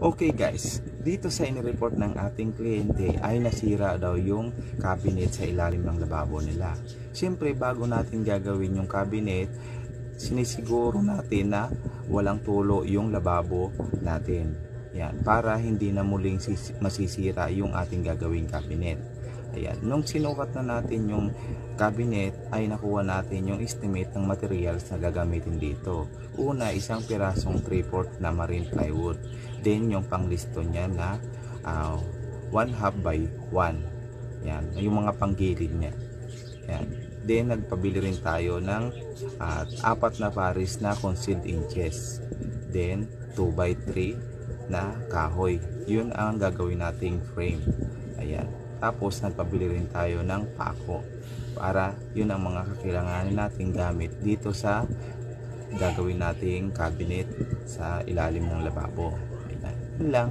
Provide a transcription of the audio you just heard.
Okay guys, dito sa inireport ng ating kliyente ay nasira daw yung cabinet sa ilalim ng lababo nila. Siyempre bago natin gagawin yung cabinet, sinisiguro natin na walang tulo yung lababo natin. Yan, para hindi na muling masisira yung ating gagawing cabinet. Ayan, nung sinukat na natin yung cabinet ay nakuha natin yung estimate ng materials na gagamitin dito. Una, isang pirasong 3/4 na marine plywood. Then yung panglisto niya na 1/2 by 1. Yan, yung mga panggilid niya. Yan. Then nagpabili rin tayo ng 4 na paris na concealed inches. Then 2 by 3 na kahoy. Yun ang gagawin nating frame. Ayan. Tapos nagpabili rin tayo ng pako para yun ang mga kakailanganin nating gamit dito sa gagawin nating cabinet sa ilalim ng lababo. Ayan. Yun lang.